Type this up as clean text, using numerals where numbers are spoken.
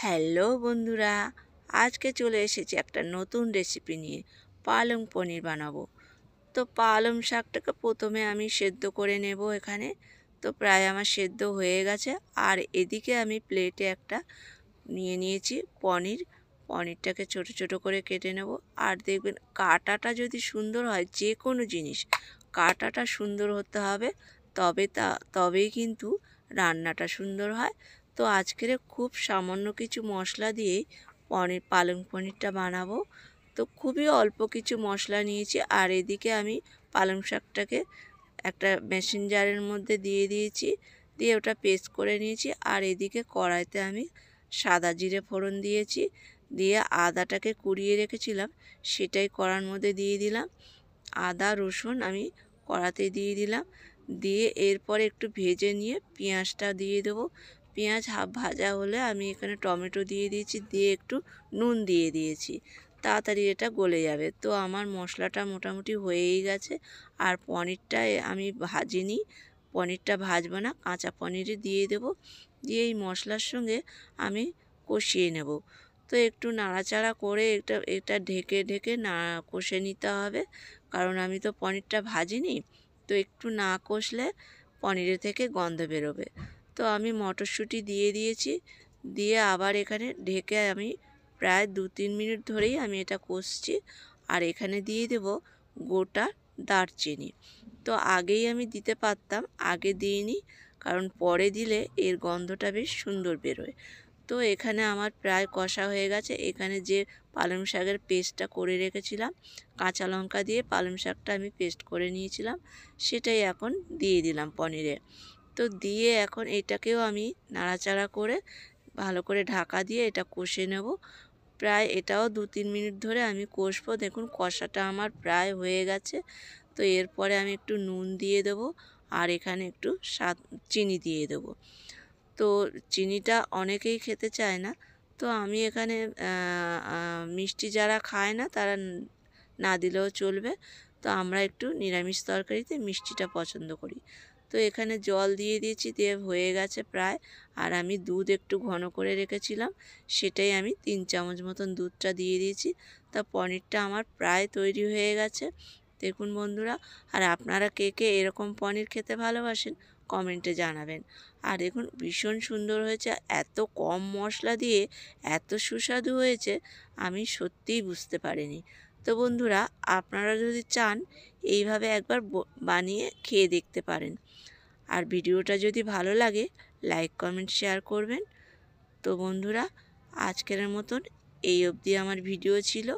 Hello বন্ধুরা, আজকে চলে এসেছি একটা নতুন রেসিপি নিয়ে। পালং পনির বানাবো। তো পালং শাকটাকে প্রথমে আমি সেদ্ধ করে নেব এখানে। তো প্রায় আমার সেদ্ধ হয়ে গেছে। আর এদিকে আমি প্লেটে একটা নিয়ে নিয়েছি পনির। পনিরটাকে ছোট ছোট করে কেটে নেব। আর দেখবেন কাটাটা যদি সুন্দর হয়, যে কোনো জিনিস কাটাটা সুন্দর হতে হবে, তবেই কিন্তু রান্নাটা সুন্দর হয়। তো আজকের খুব সামান্য কিছু মশলা দিয়েই পালং পনিরটা বানাবো। তো খুবই অল্প কিছু মশলা নিয়েছি। আর এদিকে আমি পালং শাকটাকে একটা মেশিন জারের মধ্যে দিয়ে দিয়েছি, দিয়ে ওটা পেস্ট করে নিয়েছি। আর এদিকে কড়াইতে আমি সাদা জিরে ফোড়ন দিয়েছি, দিয়ে আদাটাকে কুড়িয়ে রেখেছিলাম সেটাই কড়ার মধ্যে দিয়ে দিলাম। আদা রসুন আমি কড়াতে দিয়ে দিলাম, দিয়ে এরপরে একটু ভেজে নিয়ে পেঁয়াজটা দিয়ে দেবো। পেঁয়াজ হাফ ভাজা হলে আমি এখানে টমেটো দিয়ে দিয়েছি, দিয়ে একটু নুন দিয়ে দিয়েছি, তাড়াতাড়ি এটা গলে যাবে। তো আমার মশলাটা মোটামুটি হয়েই গেছে। আর পনিরটা আমি ভাজিনি, পনিরটা ভাজবো না, কাঁচা পনিরই দিয়ে দেব, দিয়ে এই মশলার সঙ্গে আমি কষিয়ে নেব। তো একটু নাড়াচাড়া করে এটা এটা ঢেকে ঢেকে কষে নিতে হবে, কারণ আমি তো পনিরটা ভাজিনি। তো একটু না কষলে পনিরের থেকে গন্ধ বেরোবে। তো আমি মটরশুঁটি দিয়ে দিয়েছি, দিয়ে আবার এখানে ঢেকে আমি প্রায় 2-3 মিনিট ধরেই আমি এটা কষছি। আর এখানে দিয়ে দেব গোটা দারচিনি। তো আগেই আমি দিতে পারতাম, আগে দিইনি, কারণ পরে দিলে এর গন্ধটা বেশ সুন্দর বেরোয়। তো এখানে আমার প্রায় কষা হয়ে গেছে। এখানে যে পালং শাকের পেস্টটা করে রেখেছিলাম, কাঁচা লঙ্কা দিয়ে পালং শাকটা আমি পেস্ট করে নিয়েছিলাম, সেটাই এখন দিয়ে দিলাম পনিরে। তো দিয়ে এখন এটাকেও আমি নাড়াচাড়া করে ভালো করে ঢাকা দিয়ে এটা কষে নেব। প্রায় এটাও 2-3 মিনিট ধরে আমি কষবো। দেখুন কষাটা আমার প্রায় হয়ে গেছে। তো এরপরে আমি একটু নুন দিয়ে দেবো, আর এখানে একটু চিনি দিয়ে দেবো। তো চিনিটা অনেকেই খেতে চায় না, তো আমি এখানে মিষ্টি যারা খায় না তারা না দিলেও চলবে। তো আমরা একটু নিরামিষ তরকারিতে মিষ্টিটা পছন্দ করি। তো এখানে জল দিয়ে দিয়েছি, দিয়ে হয়ে গেছে প্রায়। আর আমি দুধ একটু ঘন করে রেখেছিলাম, সেটাই আমি 3 চামচ মতন দুধটা দিয়ে দিয়েছি। তা পনিরটা আমার প্রায় তৈরি হয়ে গেছে, দেখুন বন্ধুরা। আর আপনারা কে কে এরকম পনির খেতে ভালোবাসেন কমেন্টে জানাবেন। আর দেখুন ভীষণ সুন্দর হয়েছে, এত কম মশলা দিয়ে এত সুস্বাদু হয়েছে আমি সত্যিই বুঝতে পারিনি। তো বন্ধুরা, আপনারা যদি চান এইভাবে একবার বানিয়ে খেয়ে দেখতে পারেন। আর ভিডিওটা যদি ভালো লাগে লাইক কমেন্ট শেয়ার করবেন। তো বন্ধুরা, আজকের মতন এই অবধি আমার ভিডিও ছিল।